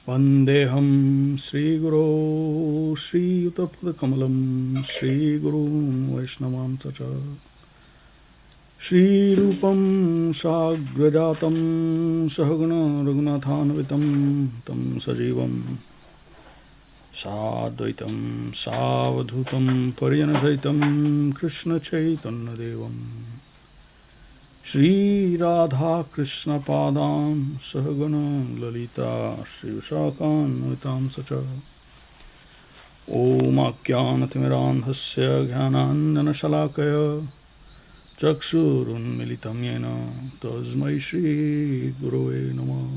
Vandeham Sri Guru Sri Yuta Sri Guru Vaishnavam Tacha Shri Rupam Sagrajatam Sahagana Raghunathanvitam Tam Sajivam Sadvaitam Savadhutam Pariyanasaitam Krishna Chaitanya Devam Shri Radha Krishna Padam Sahagana Lalita Shri Vishakhanvitam Sacha Om Ajnanatirandhasya Jnananjana Shalakaya Chakshurun Militam Yena Tasmai Shri Gurave Namah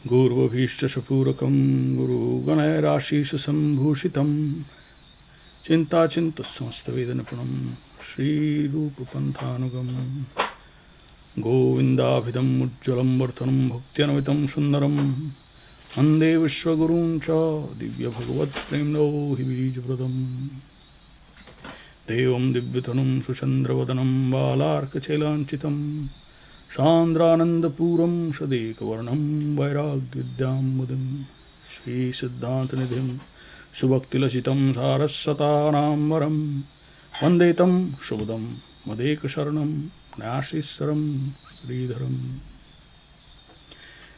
Guru Bhishta Shapurakam Guru Ganayarashisha Sambhushitam Chinta Chinta Samasta Vedanapunam Shri Rupa Panthanugam Govinda Bhidam Ujjalam Vartanam Bhaktyanamitam Sundaram Ande Vishwagurun Cha Divya Bhagavat Premno Hivij Pradam Devam Divyatanam Sushandravadanam Balarka Chelanchitam Chandrananda Puram Shadekavarnam Vairagyudyam Mudam Shri Siddhantanidhim Subhaktilasitam Sarasataram Varam Vandetam Shubhadam Madeka Sharanam Nashisaram Sridharam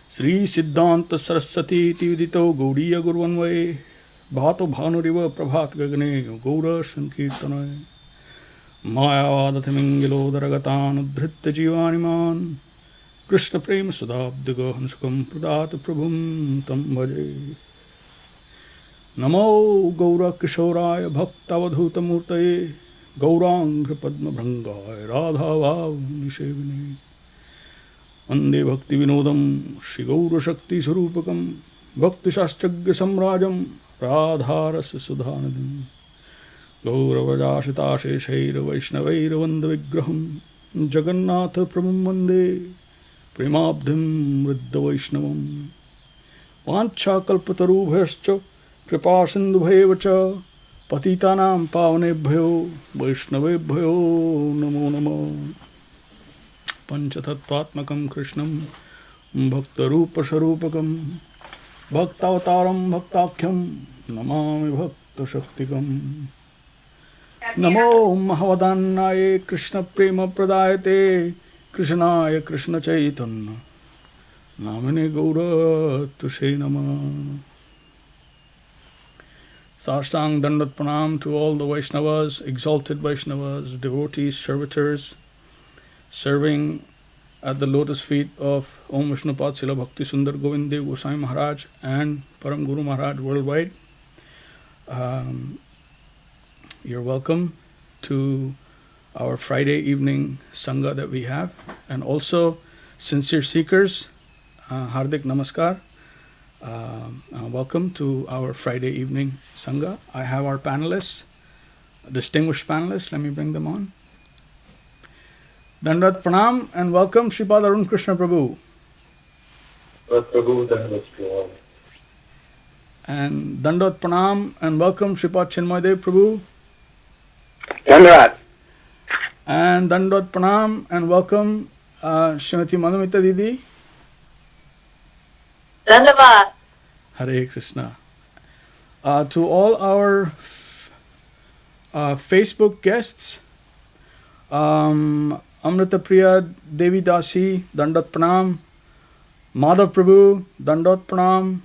Sri Siddhanta Saraswati Tividito Gaudiya Gurvanvaye Bhato Bhanuriva Prabhat Gagane Gaura Sankirtanay Mayavadathimingilo Daragatan Udhritta Jivaniman Krishna Prema Sudabdiga Hansukam Pradata Prabhum Tam Bhaje Namo Gaura Kishoraya Bhaktavadhuta Murtaye Gauranga Padma Bhrangaya Radha Vav Nishevine Vande Bhakti Vinodam Shri Gaura Shakti Sarupakam Bhakti Shastragya Samrajam Radharasa Sudhanadim Gauravajashita Sheshaira Vaishnaveira Vanda Vigraham Jagannatha Prabhum Vande Premabdhim Vriddha Vaishnavam Vancha Kalpatarubhyascha Kripa Sindhubhevacha Patitanam Pavanebhyo Vaishnavebhyo Namo Namo Panchatattvatmakam Krishnam Bhaktarupa Sharupakam Bhaktavataram Bhaktakyam Namami Bhakta Shaktikam Namo Mahavadannaye Krishna Prema Pradayate Krishnaya Krishna Chaitanya Namine Gaura Tushe Nama Sashtang Dandat Pranam to all the Vaishnavas, exalted Vaishnavas, devotees, servitors, serving at the lotus feet of Om Vishnupad Srila Bhakti Sundar Govinda Dev-Goswāmī Mahārāj and Param Guru Mahārāj worldwide. You're welcome to our Friday evening Sangha that we have. And also, sincere seekers, Hardik Namaskar. Welcome to our Friday evening Sangha. I have our panelists, distinguished panelists. Let me bring them on. Dandat Pranam and welcome Sripad Arun Krishna Prabhu. And Dandat Pranam and welcome Sripad Chinmay Dev Prabhu. Dandat. And Dandat Pranam and welcome Srimati Manumita Didi. Dandavat. Hare Krishna. To all our Facebook guests, Amrita Priya Devi Dasi, Dandat Pranam. Madhav Prabhu, Dandat Pranam.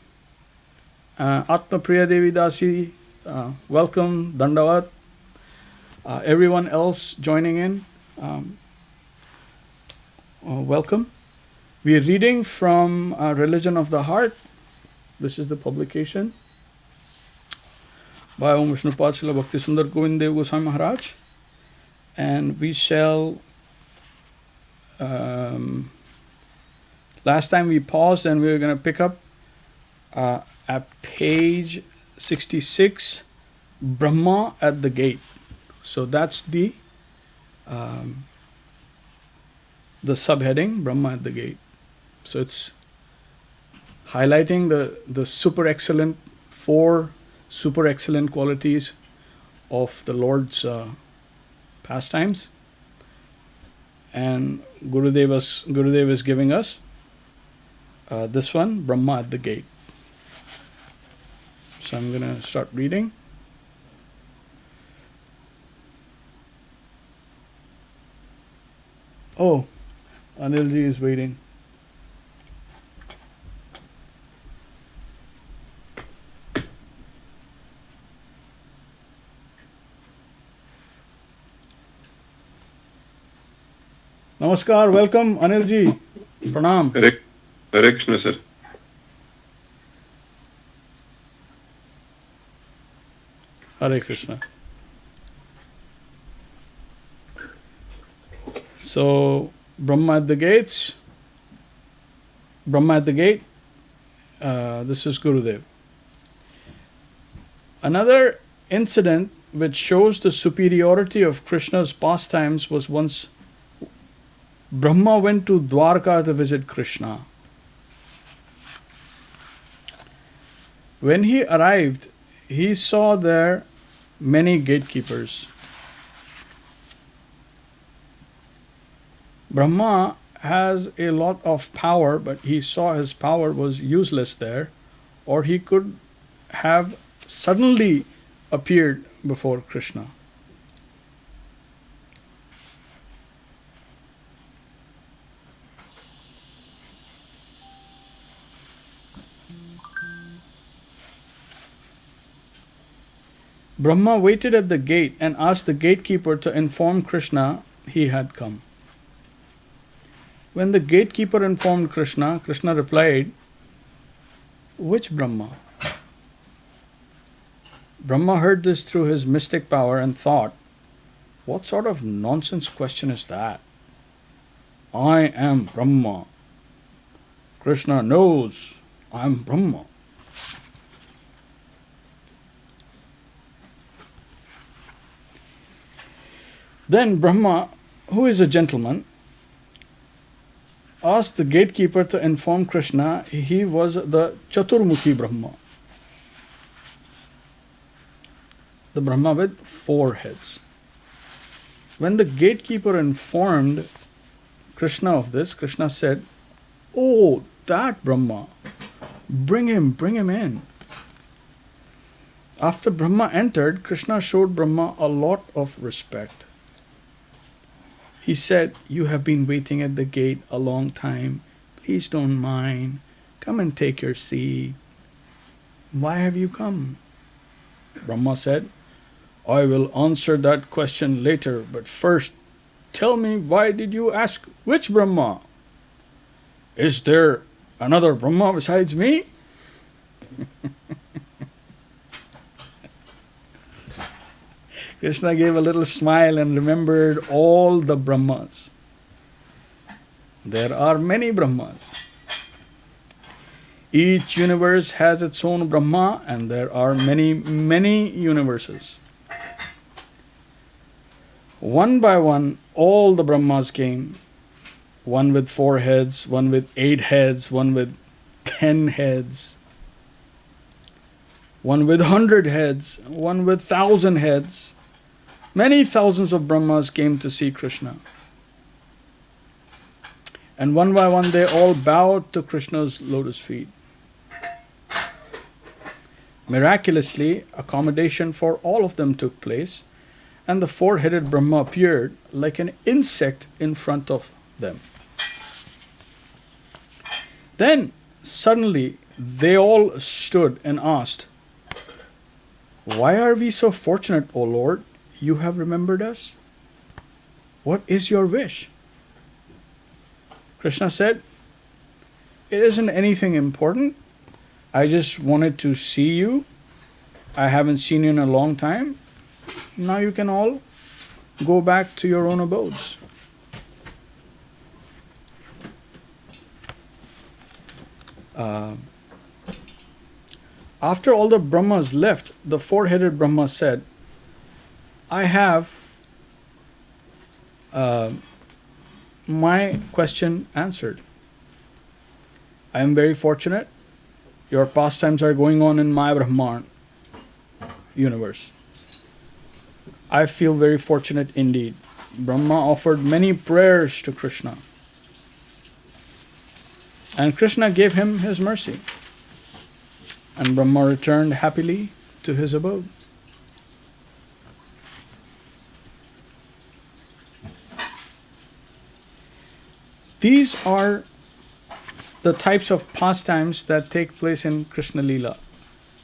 Atma Priya Devi Dasi, welcome, Dandavat. Everyone else joining in, welcome. We are reading from Religion of the Heart. This is the publication by Om Vishnupad Srila Bhakti Sundar Govinda Dev-Goswāmī Mahārāj. And we shall, last time we paused and we were going to pick up at page 66, Brahmā at the gate. So that's the subheading, Brahmā at the gate. So it's highlighting the super excellent, 4 super excellent qualities of the Lord's pastimes. And Gurudev is giving us This one, Brahmā at the gate. So I'm going to start reading. Oh, Anilji is waiting. Namaskar, welcome Anilji. Pranam. Hare Krishna, sir. Hare Krishna. So, Brahmā at the gates. Brahmā at the gate. This is Gurudev. Another incident which shows the superiority of Krishna's pastimes was once Brahmā went to Dwarka to visit Krishna. When he arrived, he saw there many gatekeepers. Brahmā has a lot of power, but he saw his power was useless there, or he could have suddenly appeared before Krishna. Brahmā waited at the gate and asked the gatekeeper to inform Krishna he had come. When the gatekeeper informed Krishna, Krishna replied, "Which Brahmā?" Brahmā heard this through his mystic power and thought, "What sort of nonsense question is that? I am Brahmā. Krishna knows I am Brahmā." Then Brahmā, who is a gentleman, asked the gatekeeper to inform Krishna he was the Chaturmukhi Brahmā, the Brahmā with 4 heads. When the gatekeeper informed Krishna of this, Krishna said, "Oh, that Brahmā, bring him in." After Brahmā entered, Krishna showed Brahmā a lot of respect. He said, "You have been waiting at the gate a long time. Please don't mind. Come and take your seat." "Why have you come?" Brahmā said, "I will answer that question later, but first tell me, why did you ask which Brahmā? Is there another Brahmā besides me?" Krishna gave a little smile and remembered all the Brahmas. There are many Brahmas. Each universe has its own Brahma, and there are many, many universes. One by one, all the Brahmas came. One with 4 heads, one with 8 heads, one with 10 heads, one with 100 heads, one with 1,000 heads. Many thousands of Brahmas came to see Krishna. And one by one they all bowed to Krishna's lotus feet. Miraculously, accommodation for all of them took place, and the 4-headed Brahma appeared like an insect in front of them. Then suddenly they all stood and asked, "Why are we so fortunate, O Lord? You have remembered us? What is your wish?" Krishna said, "It isn't anything important. I just wanted to see you. I haven't seen you in a long time. Now you can all go back to your own abodes." After all the Brahmas left, the 4-headed Brahma said, "I have my question answered. I am very fortunate. Your pastimes are going on in my Brahman universe. I feel very fortunate indeed." Brahma offered many prayers to Krishna. And Krishna gave him his mercy. And Brahma returned happily to his abode. These are the types of pastimes that take place in Krishna Leela,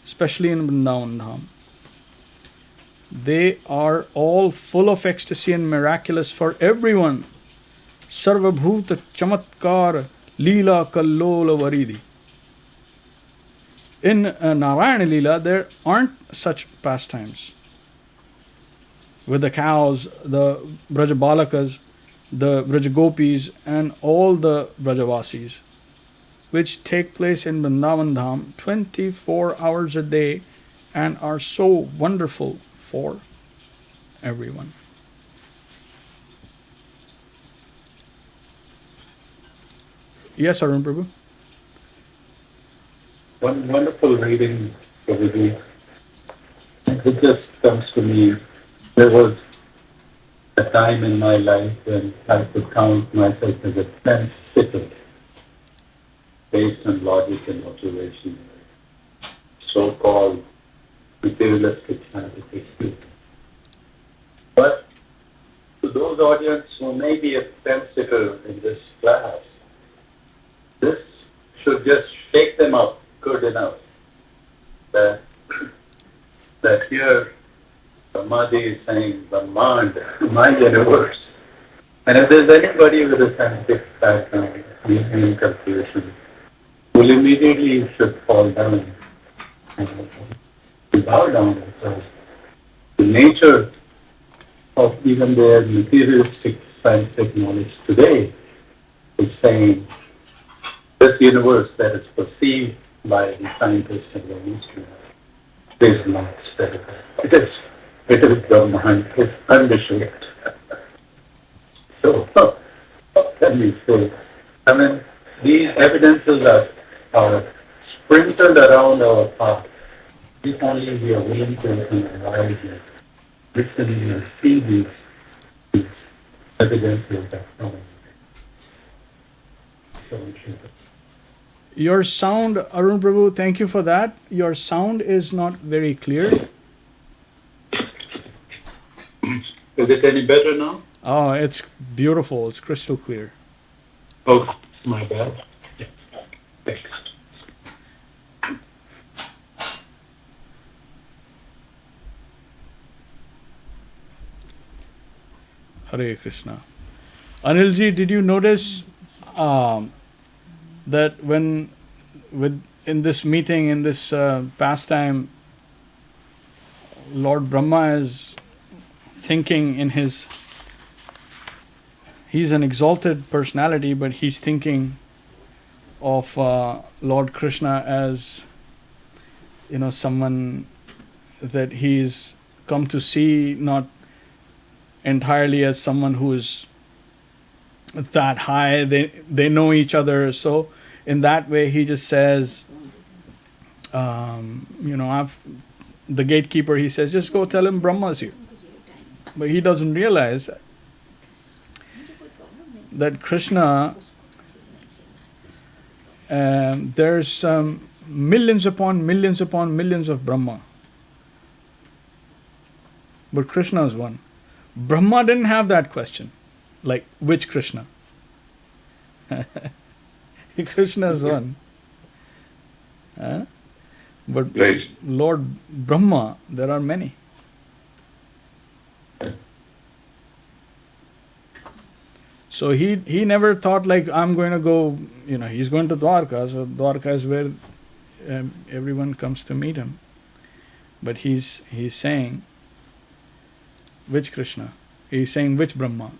especially in Vrindavan Dham. They are all full of ecstasy and miraculous for everyone. Sarvabhuta chamatkar Leela kallola varidi. In Narayana Leela, there aren't such pastimes. With the cows, the Brajabalakas, the Brajagopis, and all the Brajavasis, which take place in Vrindavan Dham 24 hours a day and are so wonderful for everyone. Yes, Arun Prabhu? One wonderful reading, Prabhuji. It just comes to me. There was a time in my life when I could count myself as a sensitive, based on logic and observation, so-called materialistic scientific people. But to those audience who may be a sensitive in this class, this should just shake them up good enough that here Brahmaji is saying Brahmānda, my universe. And if there's anybody with a scientific background in calculation, will immediately should fall down and bow down because the nature of even their materialistic scientific knowledge today is saying this universe that is perceived by the scientists and the instruments is not spherical. It is Brahmānda, it's undistinct. So, what can we say? I mean, these evidences are sprinkled around our path. If only we are willing to open our eyes and listen and see these evidences that come. So we should. Your sound, Arun Prabhu, thank you for that. Your sound is not very clear. Is it any better now? Oh, it's beautiful. It's crystal clear. Oh, my bad. Thanks. Hare Krishna. Anilji, did you notice that when in this meeting, in this pastime, Lord Brahma is thinking in he's an exalted personality, but he's thinking of Lord Krishna as, someone that he's come to see, not entirely as someone who is that high. They know each other, so in that way he just says, the gatekeeper, he says, just go tell him Brahma's here. But he doesn't realize that Krishna, there's millions upon millions upon millions of Brahma. But Krishna is one. Brahma didn't have that question. Like, which Krishna? Krishna is one. But Right. Lord Brahma, there are many. So he never thought like, I'm going to go, he's going to Dwarka. So Dwarka is where everyone comes to meet him. But he's saying, which Krishna? He's saying which Brahma?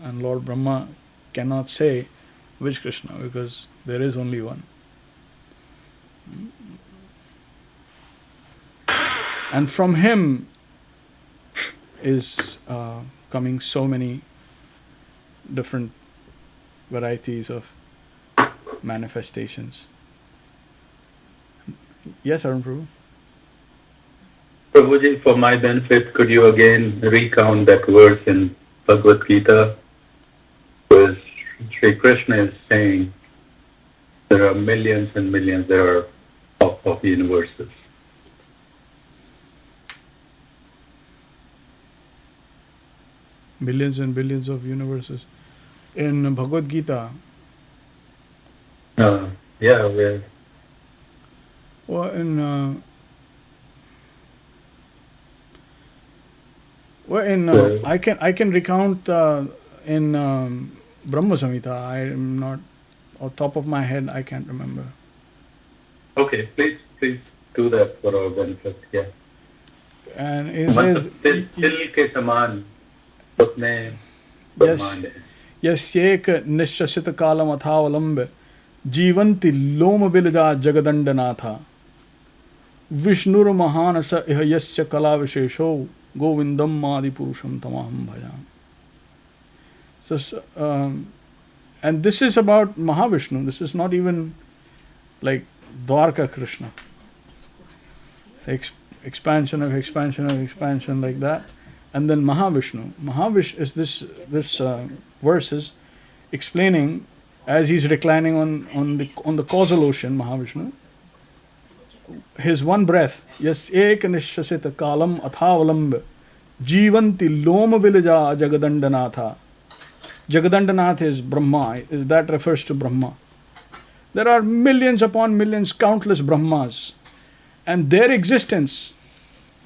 And Lord Brahma cannot say which Krishna because there is only one. And from him is coming so many different varieties of manifestations. Yes, Arun Prabhu? Prabhuji, for my benefit, could you again recount that verse in Bhagavad Gita where Sri Krishna is saying there are millions and millions of universes. Billions and billions of universes. In Bhagavad Gita, Yeah, where or I can recount in Brahma Samhita. I am not off top of my head. I can't remember. okay, please do that for our benefit. Yeah. And it मतलब says, तिल के समान उसमें ब्रह्मांड है. यस्येक निश्चित कालम अथावलंब जीवंति लोम विलजा जगदंडनाथा विष्णुर्महानस इह यस्य कला विशेषो गोविंदम आदि पुरुषम तमहम भजामि. So, and this is about Mahavishnu. This is not even like Dwarka Krishna. It's expansion of expansion of expansion like that. And then Mahavishnu. Mahavishnu is this verse is explaining as he's reclining on the causal ocean, Mahavishnu. His one breath, yes, ek nishasita kalam athavalamb jivanti loma vilaja jagadandanatha. Jagadandanath is Brahma, that refers to Brahma. There are millions upon millions, countless Brahmas, and their existence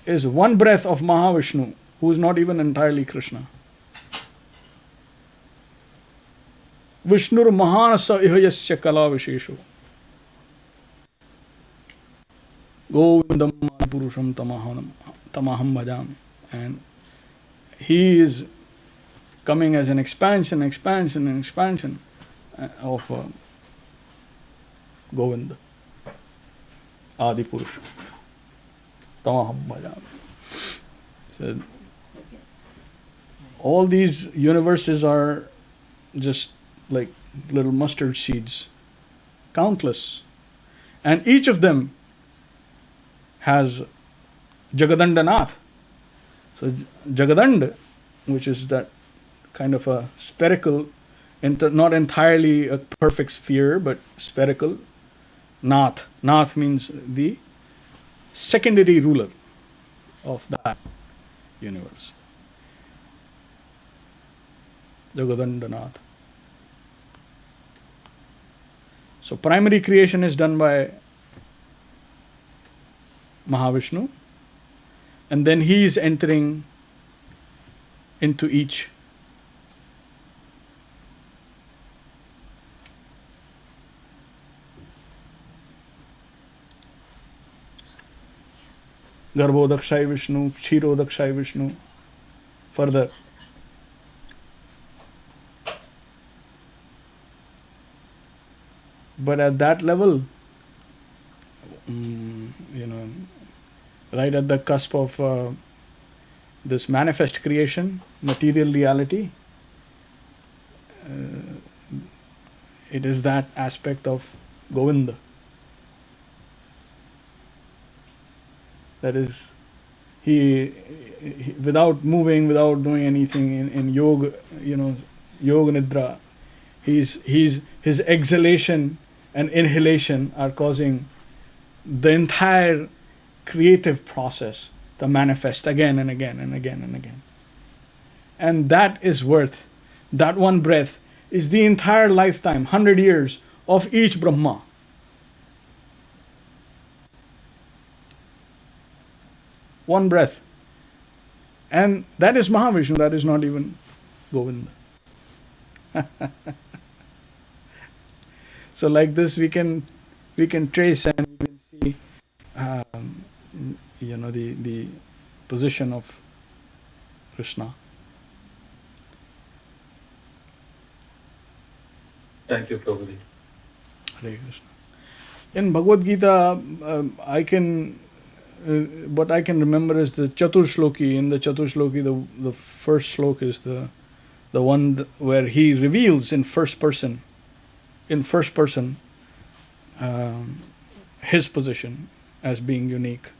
is one breath of Mahavishnu, who is not even entirely Krishna. Vishnur Mahanasa ihayasya kala vishesho Govindam Purusham Tamaham Bhajami. And he is coming as an expansion of Govinda, Adi Purusha. Tamaham Bhajami. So, all these universes are just like little mustard seeds, countless. And each of them has Jagadandanath. So Jagadand, which is that kind of a spherical, not entirely a perfect sphere, but spherical. Nath. Nath means the secondary ruler of that universe. Jagadandanath. So primary creation is done by Mahavishnu, and then he is entering into each. Garbhodakshai Vishnu, Kshirodakshai Vishnu, further. But at that level, right at the cusp of this manifest creation, material reality, it is that aspect of Govinda. That is, he without moving, without doing anything in yoga, yoga nidra, his exhalation and inhalation are causing the entire creative process to manifest again and again and again and again. And that is worth, that one breath is the entire lifetime, 100 years of each Brahma. One breath. And that is Mahavishnu, that is not even Govinda. So like this we can trace and we can see the position of Krishna. Thank you, Prabhuji. Hare Krishna. In Bhagavad Gita, what I can remember is the Chatur Shloki. In the Chatur Shloki, the first slok is the one where he reveals in first person, his position as being unique,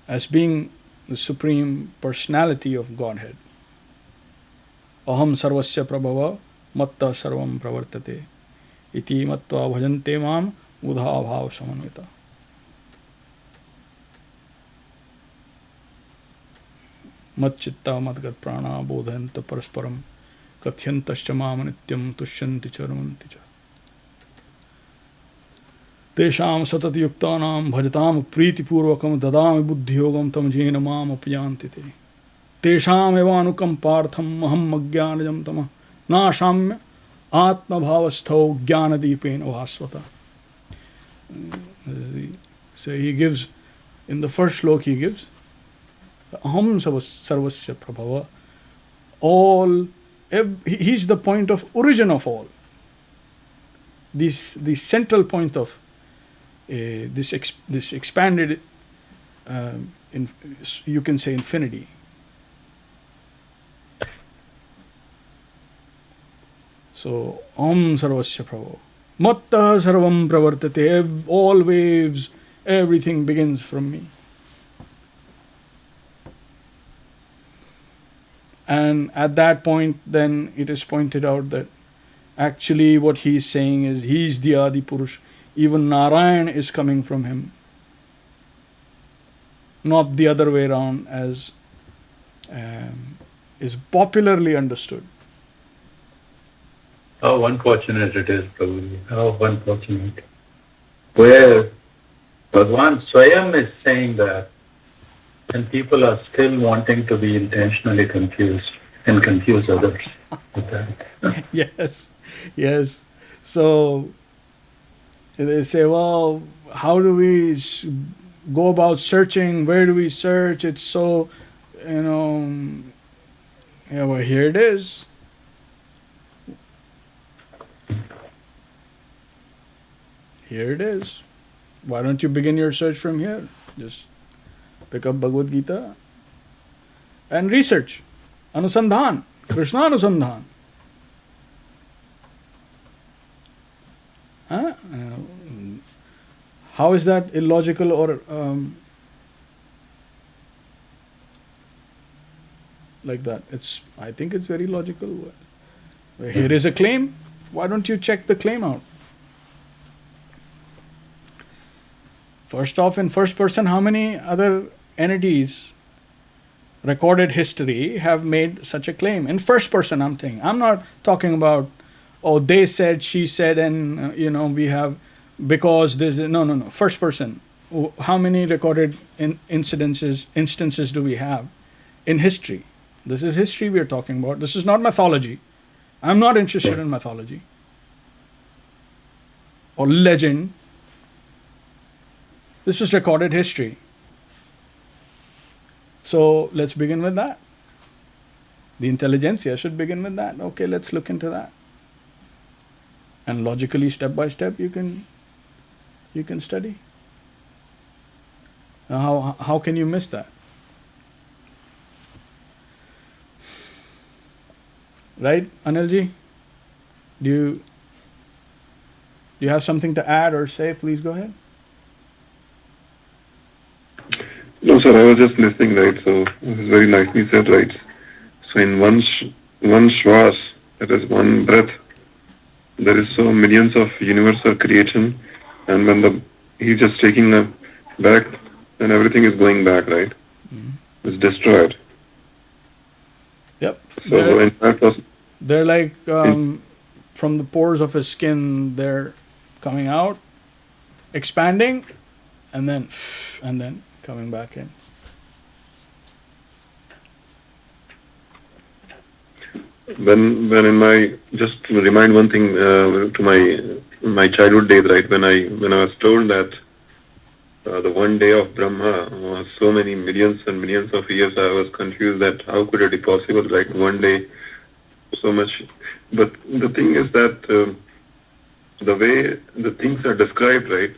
as being the supreme personality of Godhead. Aham sarvasya prabhava matta sarvam pravartate iti matva bhajante mam udha bhava samanvita. Mat chitta madgat prana bodhayanta parasparam kathyantascha mam nityam tushyanti charmanti cha. Tesham satati yuktanam bhajatam priti purvakam dadami buddhi yogam tam jena mam apyanti te. Tesham evanukam partham aham agyanajam tamah nashamya atma bhavastho jnanadipena bhasvata. So he gives, in the first slok he gives, aham sarvasya prabhava. All, he's the point of origin of all. The central point of this expanded, you can say, infinity. So, Om Sarvasya Prabhu. Matta Sarvam Pravartate. All waves, everything begins from me. And at that point, then it is pointed out that actually what he is saying is he is the Adi Purush. Even Narayan is coming from him. Not the other way around as is popularly understood. How unfortunate it is, Prabhuji. How unfortunate. Where Bhagwan Swayam is saying that, and people are still wanting to be intentionally confused and confuse others with that. Yes. So they say, well, how do we go about searching? Where do we search? It's so, yeah, well, here it is. Here it is. Why don't you begin your search from here? Just pick up Bhagavad Gita and research. Anusandhan. Krishna Anusandhan. Huh? How is that illogical or like that? I think it's very logical. Here is a claim. Why don't you check the claim out? First off, in first person, how many other entities, recorded history, have made such a claim? In first person, I'm saying. I'm not talking about, they said, she said, and, we have, because this, no. First person. How many recorded instances do we have in history? This is history we are talking about. This is not mythology. I'm not interested in mythology or legend. This is recorded history. So let's begin with that. The intelligentsia should begin with that. Okay, let's look into that. And logically, step by step, you can study. Now, how can you miss that? Right, Anilji? Do you have something to add or say? Please go ahead. No, sir, I was just listening, right? So it was very nicely said, right? So in one shwas, that is one breath, there is so millions of universal creation, and when he's just taking a back, then everything is going back, right? Mm-hmm. It's destroyed. Yep. So in fact, they're like from the pores of his skin, they're coming out, expanding, and then coming back in. When in my, just to remind one thing to my childhood days, right? When I was told that the one day of Brahma was so many millions and millions of years, I was confused that how could it be possible, right? One day, so much. But the thing is that the way the things are described, right?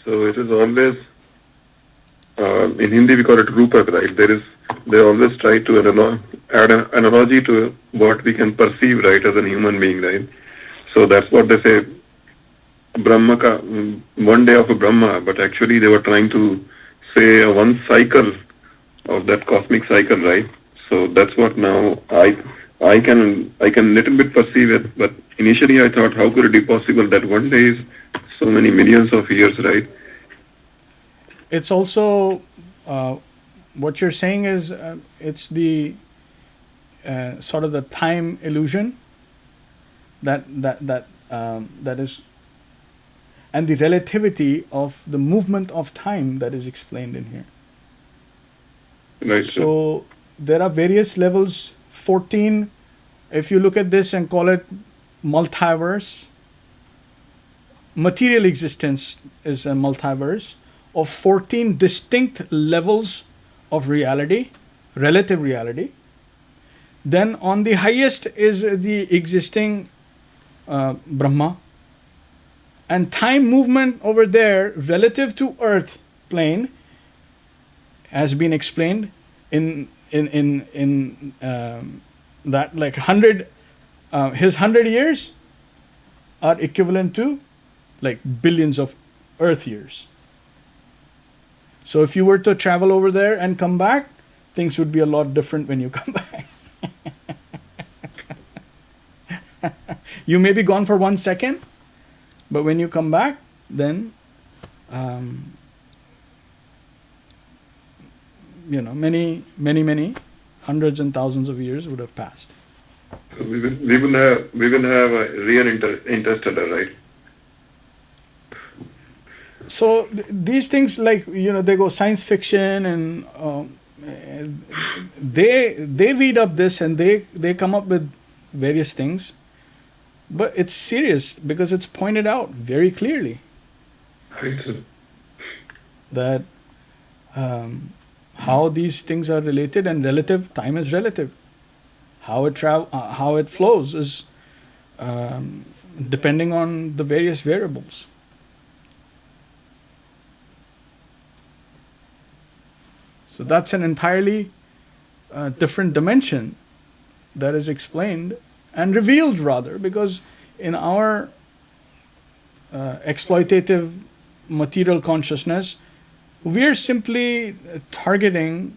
So it is always, in Hindi we call it rupak, right? They always try to add an analogy to what we can perceive, right, as a human being, right? So that's what they say, Brahma ka, one day of a Brahma, but actually they were trying to say one cycle of that cosmic cycle, right? So that's what now I can little bit perceive it, but initially I thought, how could it be possible that one day is so many millions of years, right? It's also what you're saying is it's the sort of the time illusion that is, and the relativity of the movement of time that is explained in here. Right. So there are various levels. 14, if you look at this and call it multiverse, material existence is a multiverse of 14 distinct levels of reality, relative reality. Then on the highest is the existing Brahmā. And time movement over there relative to earth plane has been explained in that like 100 his 100 years are equivalent to like billions of earth years. So if you were to travel over there and come back, things would be a lot different when you come back. You may be gone for 1 second, but when you come back, then many hundreds and thousands of years would have passed. So we will have a real interstellar, right? So these things, like they go science fiction, and they read up this and they come up with various things, but it's serious because it's pointed out very clearly that how these things are related and relative. Time is relative. How it flows is depending on the various variables. So that's an entirely different dimension that is explained and revealed, rather, because in our exploitative material consciousness, we're simply targeting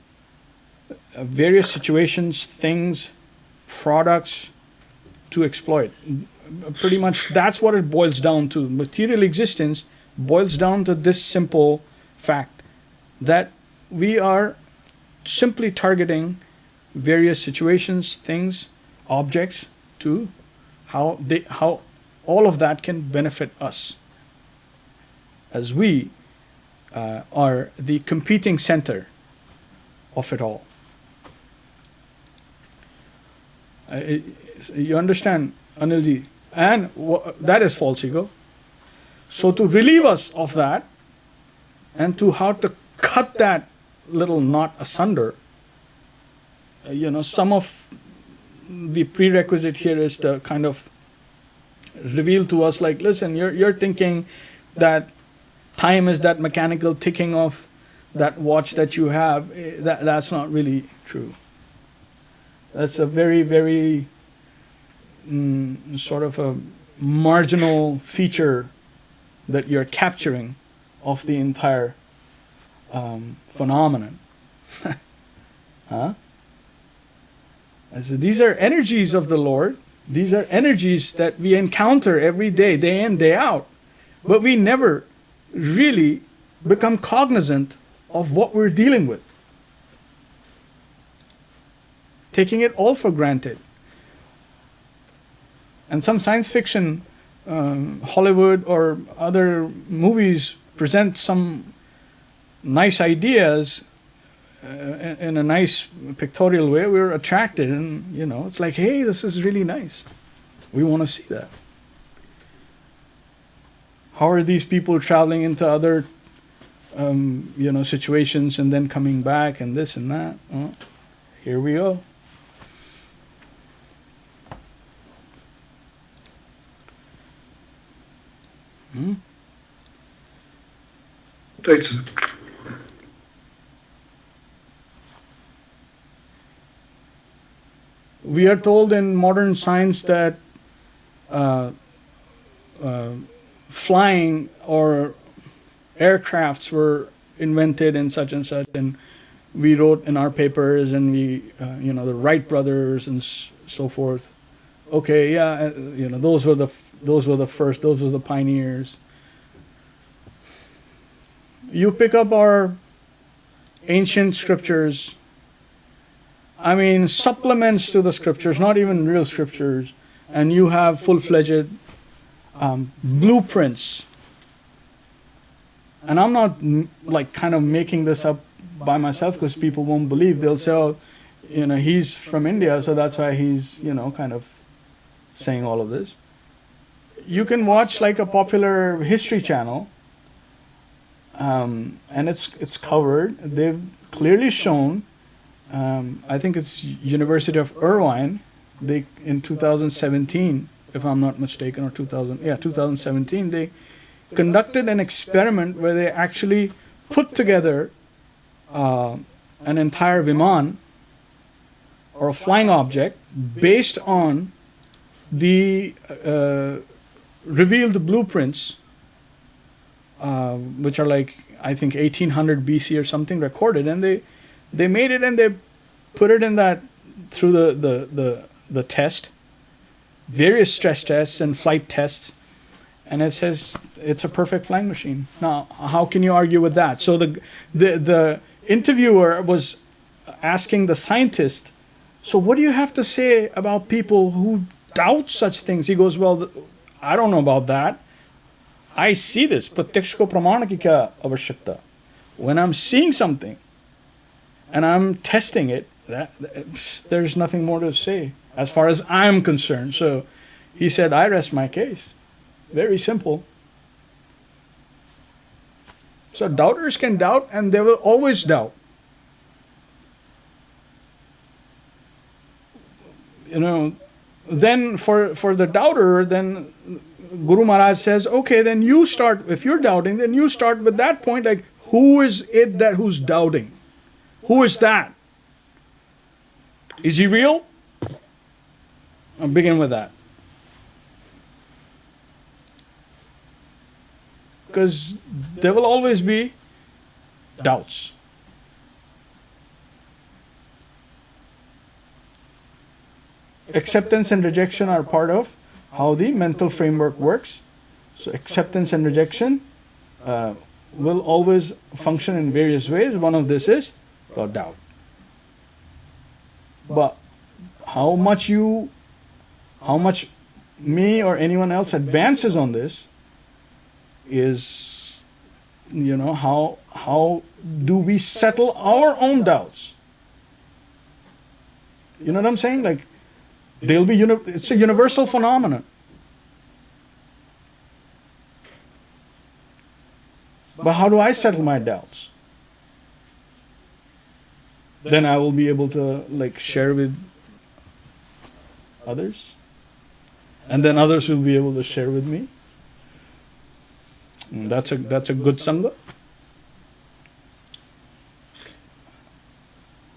various situations, things, products to exploit. Pretty much that's what it boils down to. Material existence boils down to this simple fact that we are simply targeting various situations, things, objects to how all of that can benefit us, as we are the competing center of it all. You understand, Anilji? And that is false ego. So to relieve us of that, and to how to cut that little knot asunder, some of the prerequisite here is to kind of reveal to us, like, listen, you're thinking that time is that mechanical ticking of that watch that you have. That's not really true. That's a very, very sort of a marginal feature that you're capturing of the entire phenomenon. Huh? And so these are energies of the Lord. These are energies that we encounter every day in, day out. But we never really become cognizant of what we're dealing with. Taking it all for granted. And some science fiction, Hollywood or other movies present some nice ideas in a nice pictorial way. We're attracted, and it's like, hey, this is really nice. We want to see that. How are these people traveling into other situations and then coming back and this and that? Well, here we go. Right. We are told in modern science that flying or aircrafts were invented in such and such, and we wrote in our papers, and we, the Wright brothers and so forth. Okay, yeah, those were the first, those were the pioneers. You pick up our ancient scriptures, I mean supplements to the scriptures, not even real scriptures, and you have full-fledged blueprints. And I'm not like kind of making this up by myself because people won't believe. They'll say, oh, he's from India, so that's why he's, kind of saying all of this. You can watch like a popular history channel, and it's covered. They've clearly shown, I think it's University of Irvine, they in 2017, if I'm not mistaken, or 2017, they conducted an experiment where they actually put together an entire Viman or a flying object based on the revealed blueprints, which are like, I think 1800 BC or something recorded, and they made it and they put it in that through the test, various stress tests and flight tests, and it says it's a perfect flying machine. Now, how can you argue with that? So the interviewer was asking the scientist, so what do you have to say about people who doubt such things? He goes, well, I don't know about that. I see this. Pratyaksh ko pramana ki kya avashyakta? When I'm seeing something and I'm testing it, there's nothing more to say as far as I'm concerned. So he said, I rest my case. Very simple. So doubters can doubt, and they will always doubt. Then for the doubter, then Guru Mahārāj says, okay, then you start, if you're doubting, then you start with that point, like, who is it who's doubting? Who is that? Is he real? I'll begin with that. Because there will always be doubts. Acceptance and rejection are part of how the mental framework works. So acceptance and rejection will always function in various ways. One of this is called doubt. But how much me or anyone else advances on this is, how do we settle our own doubts? You know what I'm saying? Like, it's a universal phenomenon. But how do I settle my doubts? Then I will be able to share with others. And then others will be able to share with me. And that's a good sangha.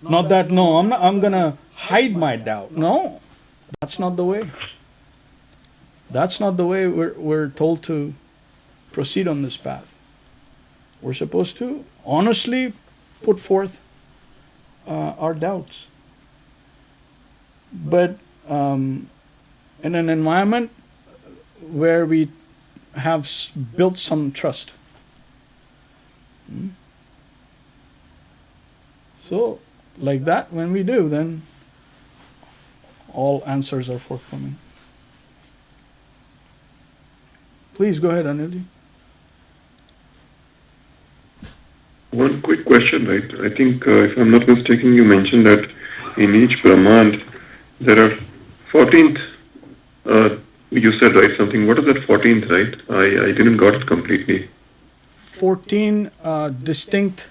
Not that, no, I'm gonna hide my doubt. No, that's not the way. That's not the way we're told to proceed on this path. We're supposed to honestly put forth our doubts. But in an environment where we have built some trust. So, like that, when we do, then all answers are forthcoming. Please go ahead, Anilji. One quick question, right? I think, if I'm not mistaken, you mentioned that in each Brahmand there are 14th, you said, right, something. What is that 14th, right? I didn't got it completely. 14 distinct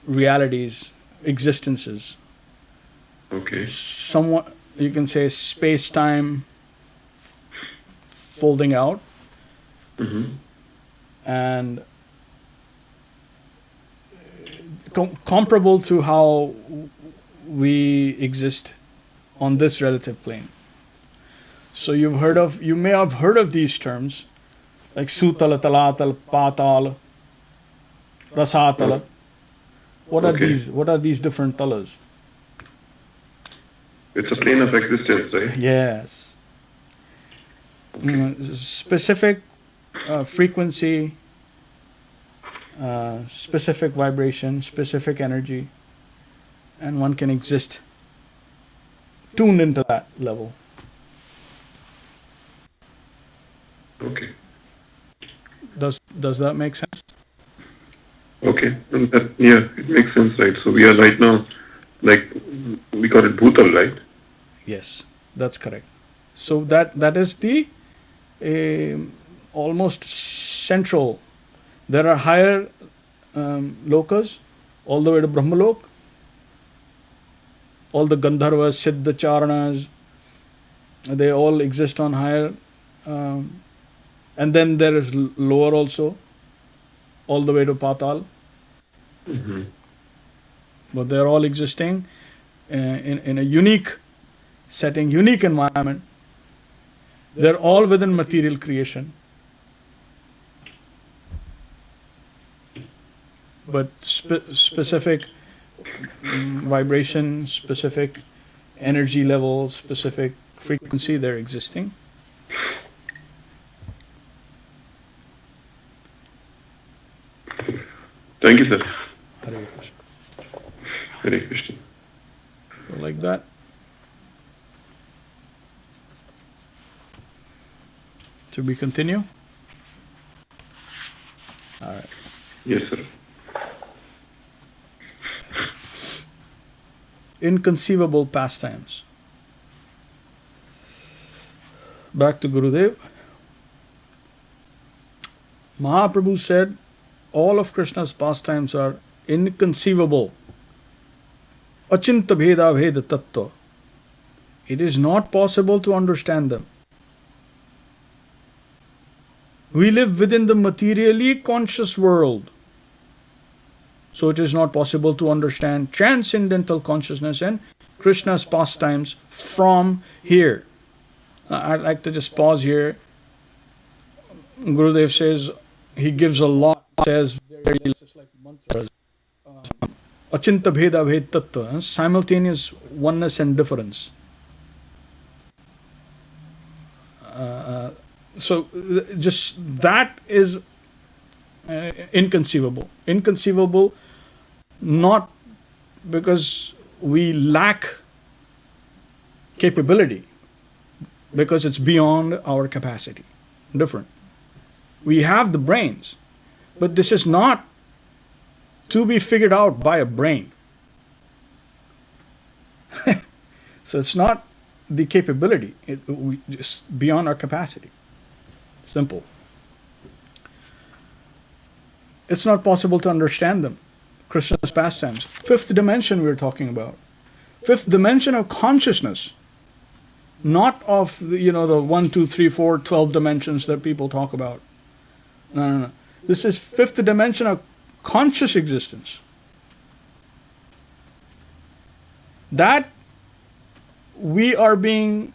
realities, existences. Okay. Somewhat, you can say, space-time folding out. Mm-hmm. And comparable to how we exist on this relative plane. So you may have heard of these terms, like Sutala, Talatala, Patala, Rasatala. What are Okay. these? What are these different talas? It's a plane of existence, right? Yes. Specific frequency, specific vibration, specific energy, and one can exist tuned into that level. Okay. Does that make sense? Okay. And that, yeah, it makes sense, right? So we are right now, like, we call it Bhutal, right? Yes, that's correct. So that is the almost central. There are higher lokas, all the way to Brahmalok. All the Gandharvas, Siddha, Charanas, they all exist on higher. And then there is lower also, all the way to Patal. Mm-hmm. But they're all existing in a unique setting, unique environment. They're all within material creation. But specific vibration, specific energy levels, specific frequency, they're existing. Thank you, sir. Hare Krishna. Hare Krishna. So like that. Should we continue? All right. Yes, sir. Inconceivable pastimes. Back to Gurudev. Mahaprabhu said, all of Krishna's pastimes are inconceivable. Achinta bheda bheda tattva. It is not possible to understand them. We live within the materially conscious world. So it is not possible to understand transcendental consciousness and Krishna's pastimes from here. I'd like to just pause here. Gurudev says, he gives a lot, says very just like mantras. Achinta bheda bhed tattva, simultaneous oneness and difference. So just that is inconceivable. Inconceivable not because we lack capability, because it's beyond our capacity. Different. We have the brains, but this is not to be figured out by a brain. So it's not the capability, we just beyond our capacity. Simple. It's not possible to understand them. Krishna's pastimes. Fifth dimension we're talking about. Fifth dimension of consciousness. Not of the 1, 2, 3, 4, 12 dimensions that people talk about. No. This is fifth dimension of conscious existence. That we are being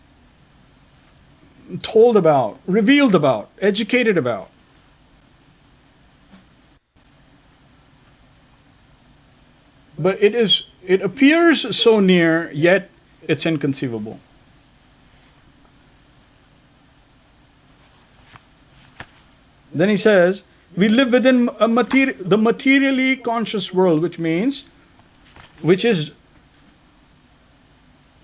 told about, revealed about, educated about. But it appears so near, yet it's inconceivable. Then he says, we live within the materially conscious world, which is,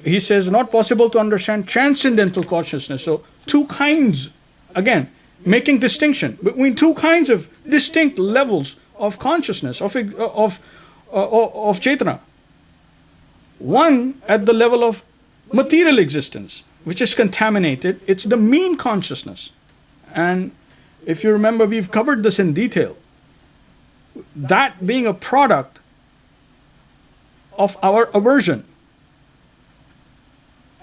he says, not possible to understand transcendental consciousness. So two kinds, again, making distinction between two kinds of distinct levels of consciousness, of Chaitana. One at the level of material existence, which is contaminated. It's the mean consciousness. And if you remember, we've covered this in detail. That being a product of our aversion.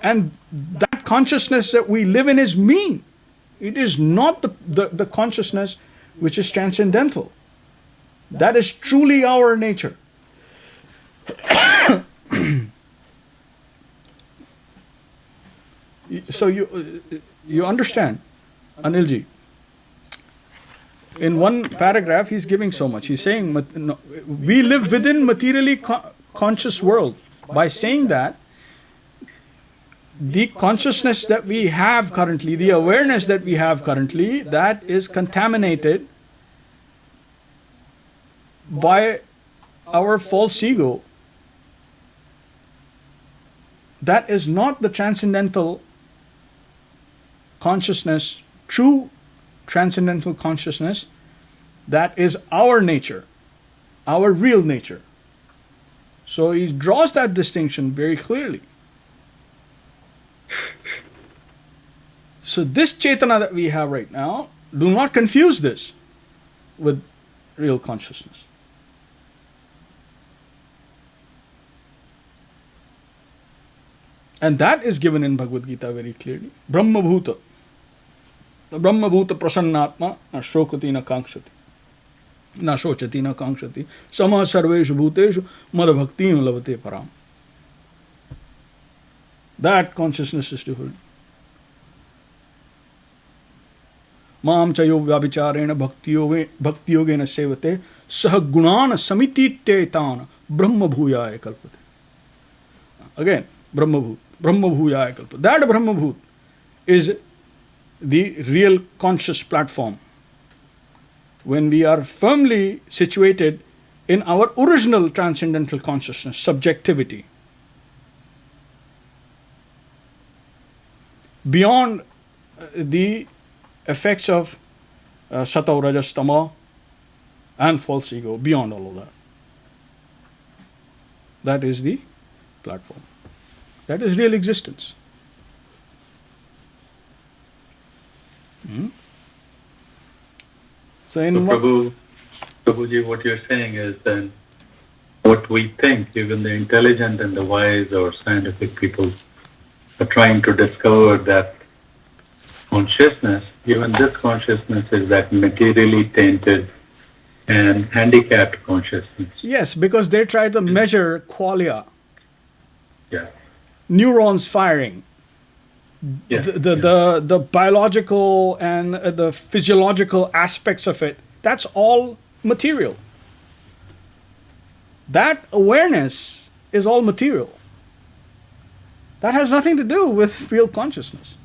And that consciousness that we live in is mean. It is not the consciousness which is transcendental. That is truly our nature. So you understand, Anilji. in one paragraph, he's giving so much. He's saying we live within materially conscious world. By saying that, the consciousness that we have currently, the awareness that we have currently, that is contaminated by our false ego. That is not the transcendental consciousness, true transcendental consciousness. That is our nature, our real nature. So he draws that distinction very clearly. So this Chetana that we have right now, do not confuse this with real consciousness. And that is given in Bhagavad Gita very clearly. Brahma Bhuta. The Brahma Bhuta Prasannatma na shokati na kankshati. Na shochati na kankshati. Sama sarveshu bhuteshu mada bhaktim lavate param. That consciousness is different. Mam chayo vyabhicharena bhakti yogena sevate sah gunana samititetana brahma bhuyaya kalpate. Again, Brahma bhuyaya kalpate. That Brahma bhut is the real conscious platform. When we are firmly situated in our original transcendental consciousness, subjectivity, beyond the effects of Sattva, Rajas, Tama and false ego, beyond all of that. That is the platform. That is real existence. So in Prabhuji, what you're saying is then what we think, even the intelligent and the wise or scientific people are trying to discover that consciousness, even this consciousness is that materially tainted and handicapped consciousness. Yes, because they try to measure qualia. Yeah. Neurons firing. Yes. The biological and the physiological aspects of it, that's all material. That awareness is all material. That has nothing to do with real consciousness.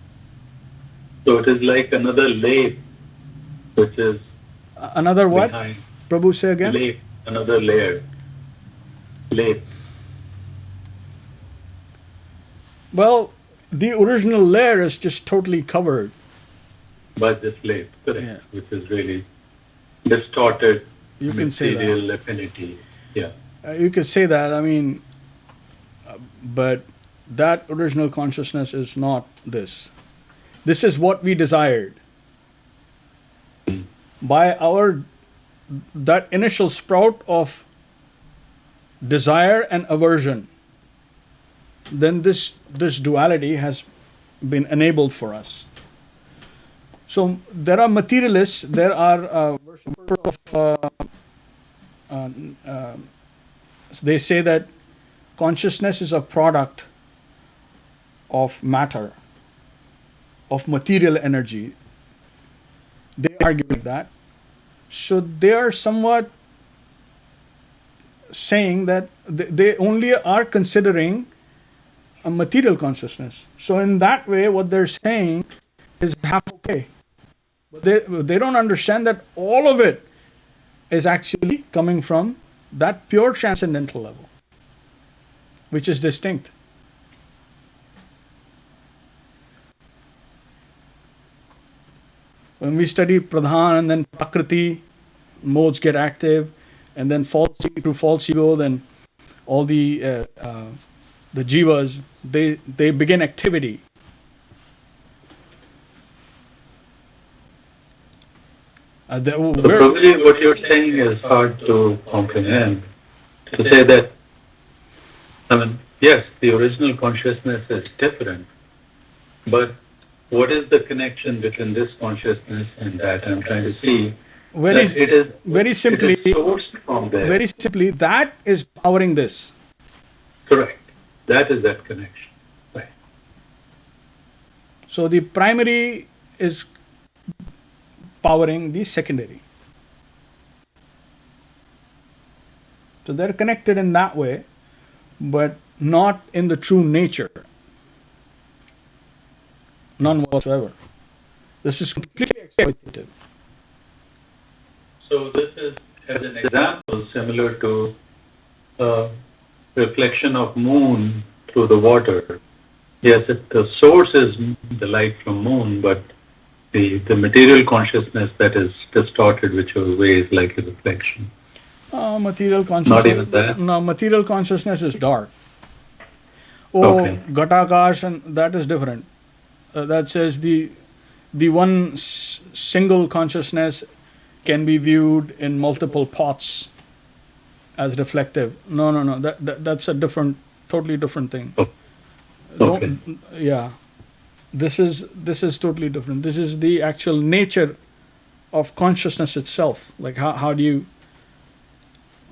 So it is like another layer, which is another what? behind. Prabhu, say again? Layer, another layer. Layer. Well, the original layer is just totally covered. By this layer, correct, Yeah. which is really distorted You can say that. material affinity. Yeah. You could say that, I mean, but that original consciousness is not this. This is what we desired. By that initial sprout of desire and aversion, then this duality has been enabled for us. So there are materialists, there are worshippers of, they say that consciousness is a product of matter, of material energy. They argue with that. So they are somewhat saying that they only are considering a material consciousness. So in that way, what they're saying is half okay. But they don't understand that all of it is actually coming from that pure transcendental level, which is distinct. When we study pradhan and then prakriti, modes get active, and then through false ego, then all the jivas, they begin activity. Prabhuji, what you're saying is hard to comprehend. To say that, I mean, yes, the original consciousness is different, but what is the connection between this consciousness and that? I'm trying to see. Very simply, it is sourced from there. Very simply, that is powering this. Correct. That is that connection. Right. So the primary is powering the secondary. So they're connected in that way, but not in the true nature. None whatsoever. This is completely exploitative. So this is, as an example, similar to reflection of moon through the water. Yes, the source is the light from moon, but the material consciousness that is distorted whichever way is like a reflection. Material consciousness. Not even that? No, material consciousness is dark. Oh, Okay. Gatakash, and that is different. That says the one single consciousness can be viewed in multiple pots as reflective. No. That's a different, totally different thing. Oh. Okay. Yeah. This is totally different. This is the actual nature of consciousness itself. Like how do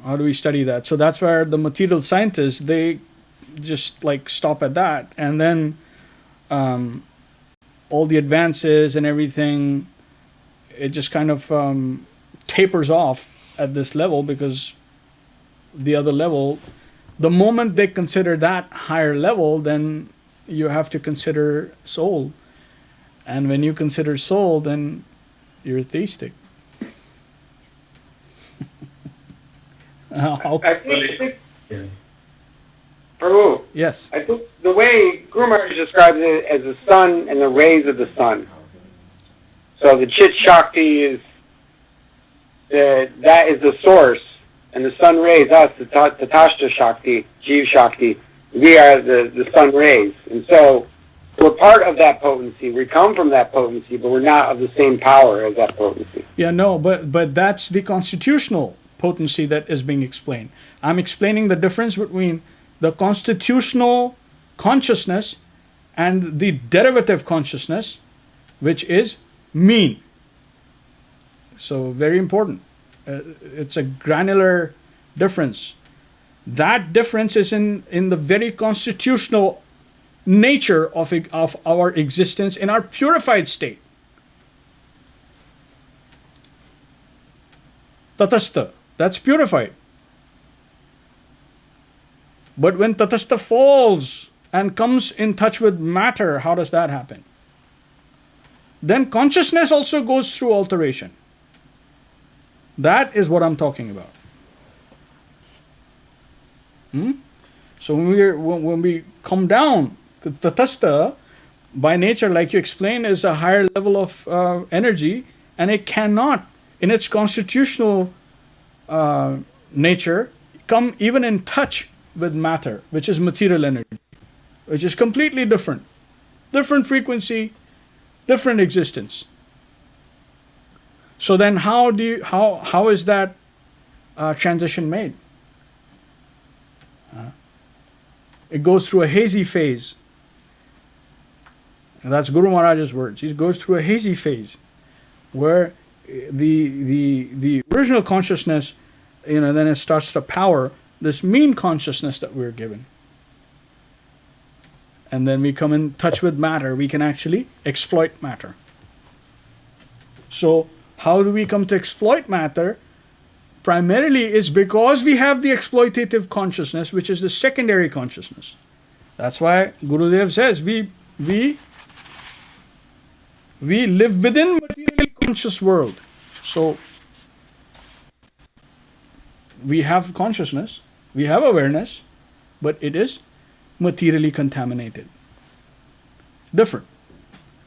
we study that? So that's where the material scientists, they just like stop at that, and then all the advances and everything, it just kind of tapers off at this level, because the other level, the moment they consider that higher level, then you have to consider soul. And when you consider soul, then you're theistic. I think Yeah. Prabhu, Yes. I think the way Guru Maharaj describes it as the sun and the rays of the sun. So the Chit Shakti is that is the source, and the sun rays, us, the Tatashta Shakti, Jeev Shakti, we are the sun rays. And so we're part of that potency. We come from that potency, but we're not of the same power as that potency. Yeah, no, but that's the constitutional potency that is being explained. I'm explaining the difference between the constitutional consciousness and the derivative consciousness, which is mean. So very important. It's a granular difference. That difference is in the very constitutional nature of our existence in our purified state. Tatastha, that's purified. But when Tatastha falls and comes in touch with matter, how does that happen? Then consciousness also goes through alteration. That is what I'm talking about. So when we come down, Tatastha, by nature, like you explained, is a higher level of energy, and it cannot, in its constitutional nature, come even in touch with matter, which is material energy, which is completely different. Different frequency, different existence. So then how is that transition made? It goes through a hazy phase. And that's Guru Maharaj's words. He goes through a hazy phase where the original consciousness, then it starts to power this mean consciousness that we're given. And then we come in touch with matter. We can actually exploit matter. So how do we come to exploit matter? Primarily is because we have the exploitative consciousness, which is the secondary consciousness. That's why Gurudev says we live within materially conscious world. So we have consciousness, we have awareness, but it is materially contaminated. Different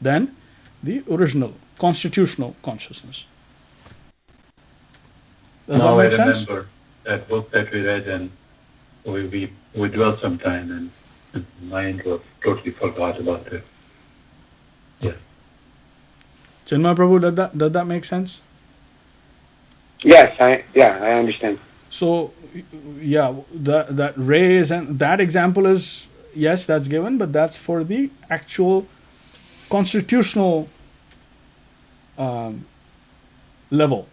than the original constitutional consciousness. Does Now that I make sense? remember that book that we read, and we dwelt some time, and the mind was totally forgot about it. Yes. Chinmay Prabhu, did that make sense? Yes, I understand. So, yeah, that rays and that example is, yes, that's given, but that's for the actual constitutional level.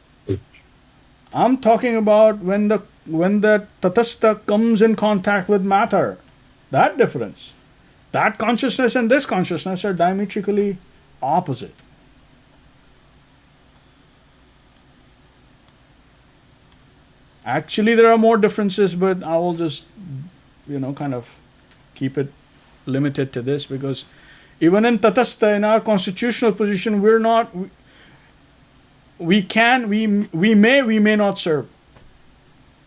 I'm talking about when the Tatastha comes in contact with matter. That difference. That consciousness and this consciousness are diametrically opposite. Actually, there are more differences, but I will just, kind of keep it limited to this, because even in Tatastha, in our constitutional position, we're not, we may not serve.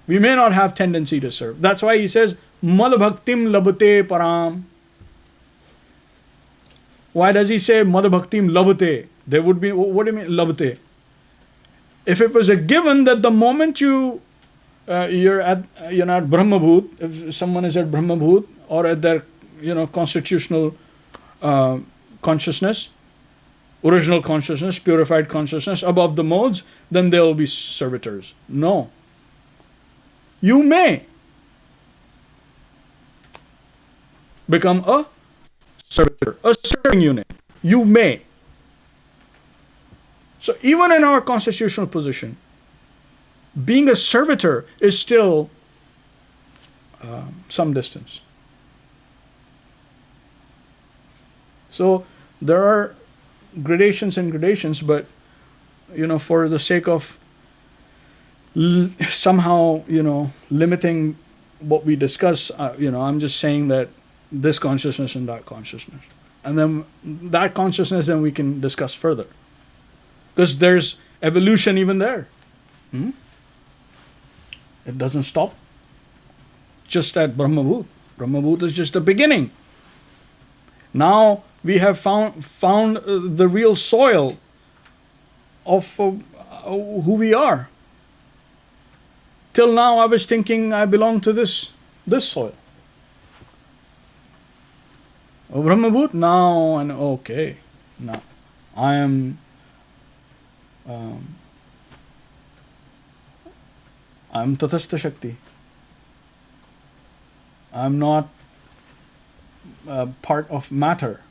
We may not have tendency to serve. That's why he says, Mad Bhaktim Labate Param. Why does he say Mad Bhaktim Labate? There would be, what do you mean Labate? If it was a given that the moment you're at Brahmabhut, if someone is at Brahmabhut or at their constitutional consciousness, original consciousness, purified consciousness, above the modes, then they will be servitors. No. You may become a servitor, a serving unit. You may. So even in our constitutional position, being a servitor is still some distance. So there are gradations and gradations, but for the sake of somehow limiting what we discuss, I'm just saying that this consciousness and that consciousness, and then that consciousness, then we can discuss further, because there's evolution even there. It doesn't stop just at Brahmabhut. Brahmabhut is just the beginning. Now we have found the real soil of who we are. Till now I was thinking I belong to this soil. Oh, Brahmabhut, now and okay. Now I am I'm Tatastha Shakti. I'm not part of matter.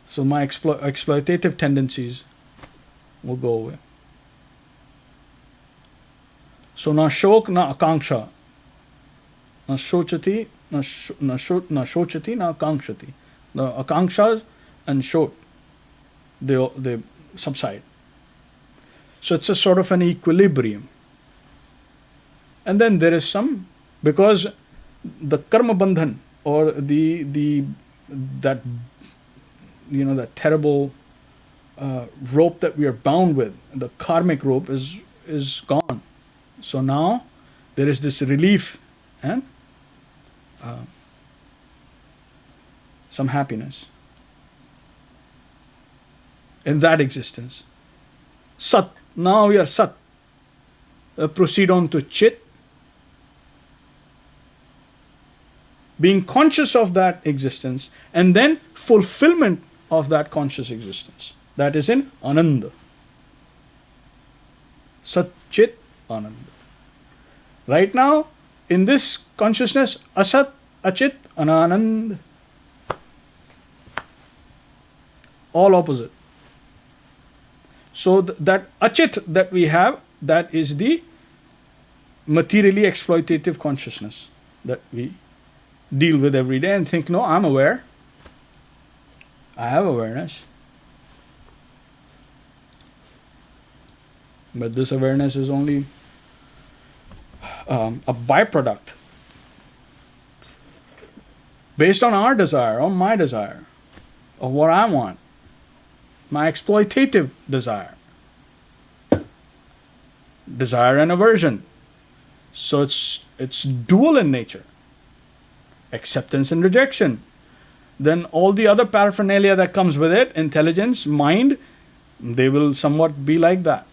So my exploitative tendencies will go away. So na shok, na akanksha. Na shochati, na shochati, na akanksha. The akanksha and shot, they subside. So it's a sort of an equilibrium. And then there is some, because the karma bandhan, or that terrible rope that we are bound with, the karmic rope is gone. So now there is this relief and some happiness in that existence. Sat, now we are Sat. Proceed on to Chit. Being conscious of that existence, and then fulfillment of that conscious existence. That is in Ananda. Sat, Chit, Ananda. Right now, in this consciousness, Asat, Achit, Anand. All opposite. So that Achit that we have, that is the materially exploitative consciousness that we deal with every day and think, no, I'm aware. I have awareness. But this awareness is only a byproduct based on our desire, on my desire, of what I want, my exploitative desire and aversion. So it's dual in nature. Acceptance and rejection. Then all the other paraphernalia that comes with it, intelligence, mind, they will somewhat be like that.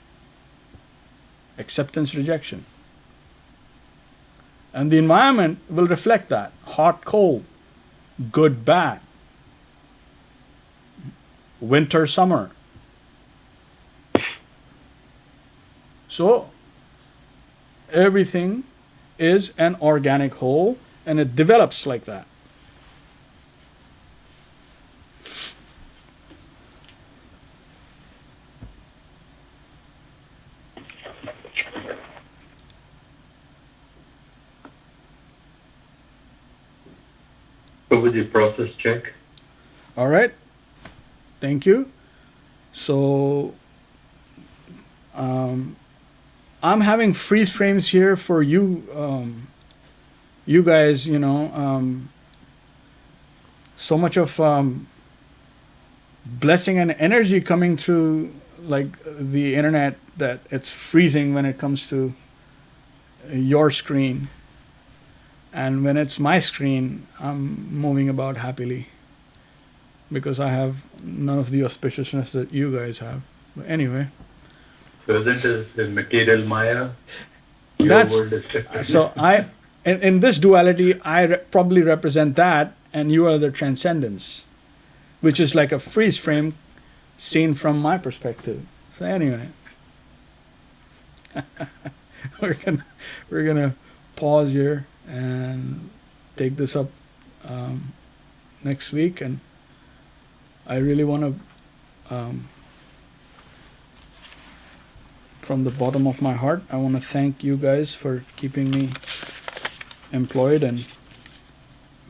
Acceptance, rejection. And the environment will reflect that. Hot, cold, good, bad, winter, summer. So everything is an organic whole, and it develops like that. What was your process check? All right. Thank you. So I'm having freeze frames here for you, you guys. So much of blessing and energy coming through, like the internet, that it's freezing when it comes to your screen, and when it's my screen, I'm moving about happily because I have none of the auspiciousness that you guys have. But anyway, Present is the material Maya. Your that's world is separate. so I in this duality I probably represent that, and you are the transcendence, which is like a freeze frame seen from my perspective. So anyway, we're gonna pause here and take this up next week, and I really want to from the bottom of my heart, I want to thank you guys for keeping me employed and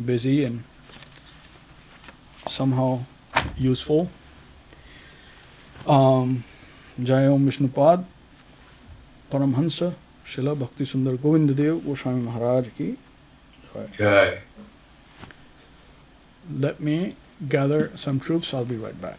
busy and somehow useful. Jai Om Vishnupad Paramhansa Śrīla Bhakti Sundar Govinda Dev-Goswāmī Mahārāj ki Jai. Let me gather some troops. I'll be right back.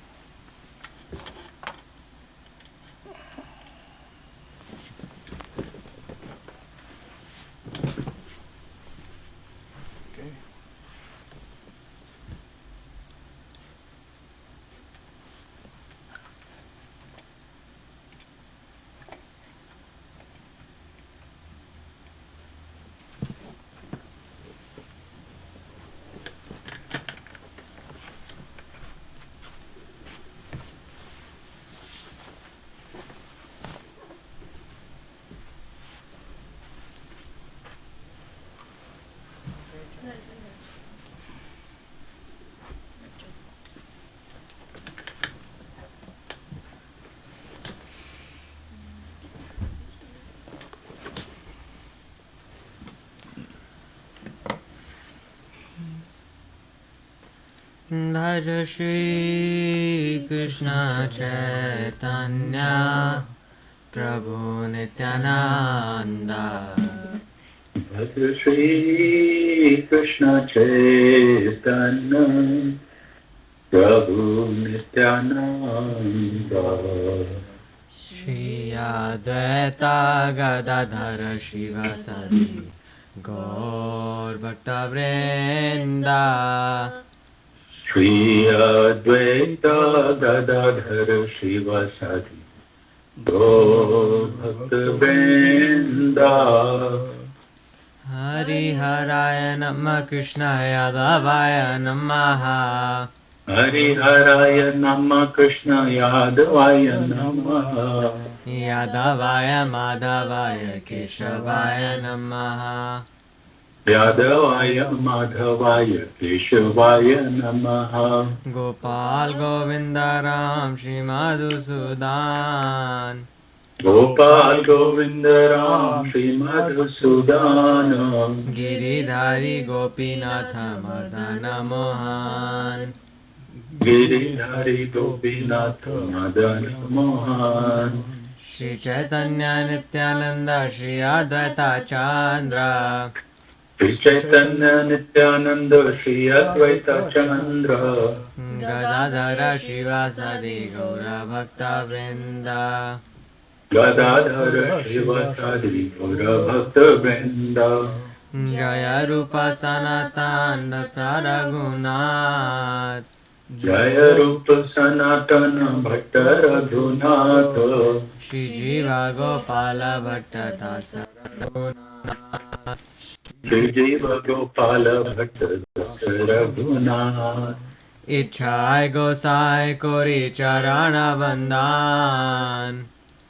भज श्री कृष्ण चैतन्य प्रभु नित्यानंद भज श्री कृष्ण चैतन्य प्रभु नित्यानंद श्री अद्वैत गदाधर शिवासादि गौर भक्तवृंद Shri Advaita Gadadhar Shivasadi Gaur Bhakta-vrinda Hari Haraya Namah Krishnaya Yadavaya Namaha Hari Haraya Namah Krishna Yadavaya Namaha Yadavaya Madhavaya Keshavaya Namaha Yadavaya Madhavaya Keshavaya Namaha Gopal Govinda Ram Shri Madhusudan Gopal Govinda Ram Shri Madhusudana Giridhari Gopinatha Madana Mohan Giridhari Gopinatha Madana Mohan Shri Chaitanya Nityananda Shri Advaita Chandra Shri Chaitanya Nityananda Shri Advaita Chandra Gadadhara Shivasadi Gaura Bhakta Vrinda Gadadhara Shivasadi Gaura Bhakta Vrinda Jaya Rupa Sanatan Praragunath Jaya Rupa Sanatana Bhatta Raghunatha Shri Jiva Gopala Bhatta Dasa Raghunath Shri Jiva Gopala Bhatta Dasa Raghunath Ichhai Gosai Kori Charana Vandan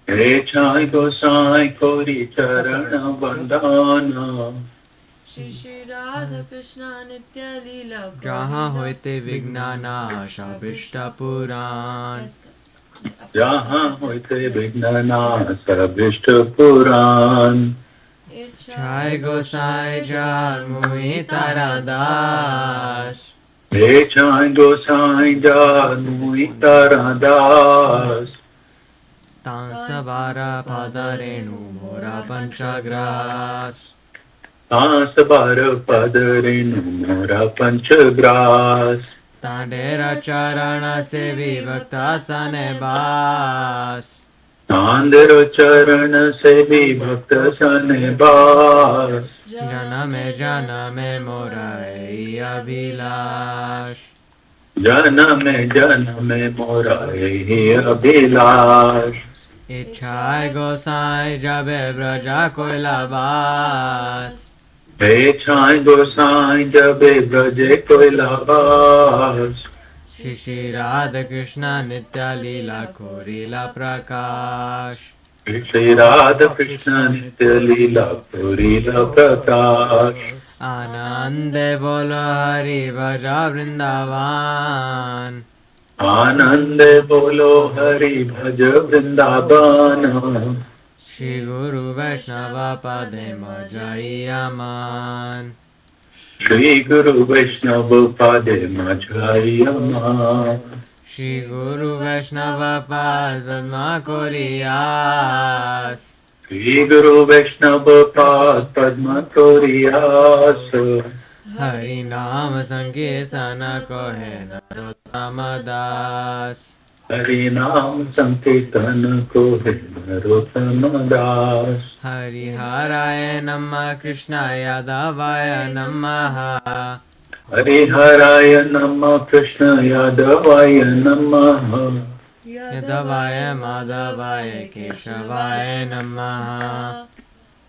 Echai Gosai Kori Charana Vandana Shri Shri Radha Krishna Nitya Leela Jahan hoite Vignana Shabishta Puran Jahan hoite Vignana Sabhishta Puran Chai Gosai Jar Muhitara Das Echai Gosai Jar Muhitara Das Tansabara padarenu mora panchagras. Tansabara padarenu mora panchagras. Tandera charana sevi bhakta sane bas. Tandera charana sevi bhakta sane bas. Janame janame mora ei abhilash. Janame janame mora ei abhilash. Ichhai Gosai jabe braja koila bas. Ichhai Gosai jabe braje koila bas. Shri Radha Krishna Nitya Leela Korila Prakash. Shri Radha Krishna Nitya Leela Korila Prakash. Anande bolo Hari Bhaja Vrindavan. Anande bolo Hari Bhaja Vrindavan. Shri Guru Vaishnava Pade Majai Aman. Shri Guru Vaishnava Pade Majai Aman. Shri Guru Vaishnava Padma Koriyas. Shri Guru Vaishnava Padma Koriyas. Hari Naam Sankirtana Kohe Narottama Das. Hari Naam Sankirtan ko hai Narottama Das. Hari Haraya Namah Krishnaya Yadavaya Namaha. Hari Haraya Namah Krishna Yadavaya Namah. Yadavaya Madhavaya Keshavaya Namaha.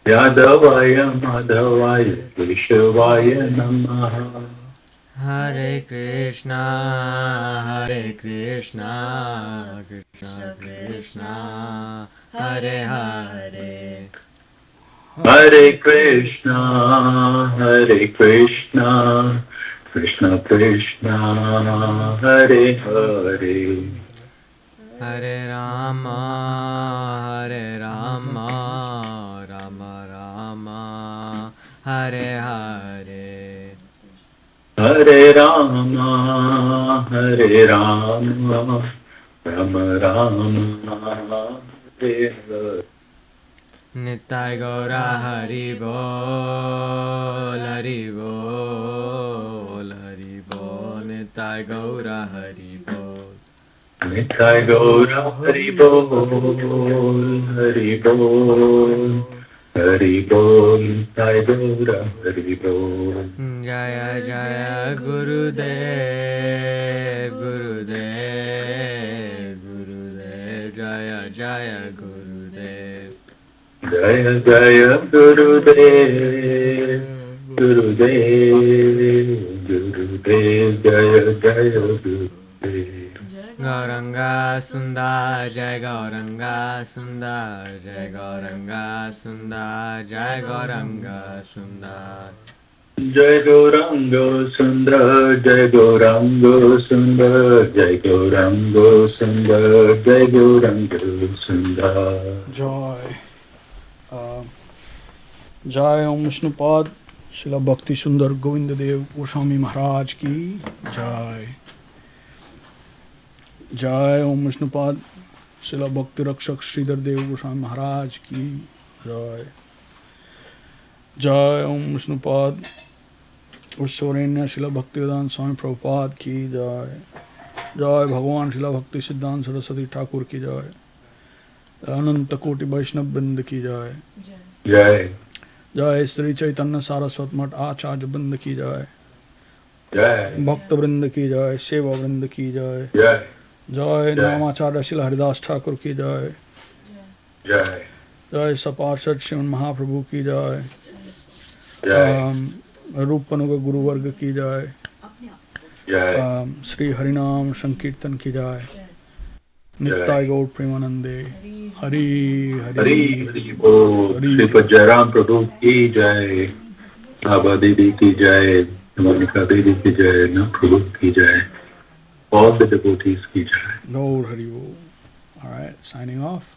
Yadavaya Madhavaya Keshavaya Namah. Hare Krishna, Hare Krishna, Krishna Krishna, Hare Hare. Hare Krishna, Hare Krishna, Krishna Krishna, Hare Hare. Hare Rama, Hare Rama, Rama Rama, Hare Hare. Hare Rama, Hare Rama, Rama Rama, Hare Hare. Nitai Gaura Hari Bol, Hari Bol, Hari Bol, Nitai Gaura Hari Bol. Nitai Gaura Hari Bol, Hari Bol, Hari Bol, Nitai Gaura Hari Bol. Jaya Jaya Gurudev, Gurudev, Gurudev, Jaya Jaya Gurudev. Jaya Jaya Gurudev, Gurudev, Gurudev, Jaya Jaya Gurudev. Gauranga Sundar, Jai Gauranga Sundar, Jai Gauranga Sundar, Jai Gauranga Sundar. Jai Gauranga Sundar, Jai Gauranga Sundar, Jai Gauranga Sundar, Jai Gauranga Sundar. Joy. Jai Om Vishnupad Śrīla Bhakti Sundar Govinda Dev-Goswāmī Mahārāj ki Jai. Jai Om Vishnupad Śrīla Bhakti Rakshak Sridhar Dev-Goswāmī Mahārāj ki Jai. Jai Om Vishnupad Ussvarenya Śrīla Bhaktivedanta Swami Prabhupada ki Jai. Jai Bhagavan Śrīla Bhakti Siddhanta Saraswati Thakur ki Jai. Ananta Koti Vaishnav Vrind ki Jai. Jai. Jai Sri Chaitanya Saraswat Mat Acharya Vrind ki Jai. Jai. Bhakta Vrind ki Jai. Seva Vrind ki Jai. Jai. Jai Namacharya Śrīla Haridas Thakur ki Jai. Jai. Jai Saparsad Shriman Mahaprabhu ki Jai. Jai. Rupanuga Guru Varga ki Jai. Jai. Sri Harinam Sankirtan ki Jai. Nittai Gaur Premanande. Hari Hari Hari Hari Bol. Sripad Jairam Prabhu ki Jai. Abha Devi ki Jai. Monika Devi ki Jai. Na Prabhu ki Jai. All the devotees ki Jai. Gaur Hari Bol. All right, signing off.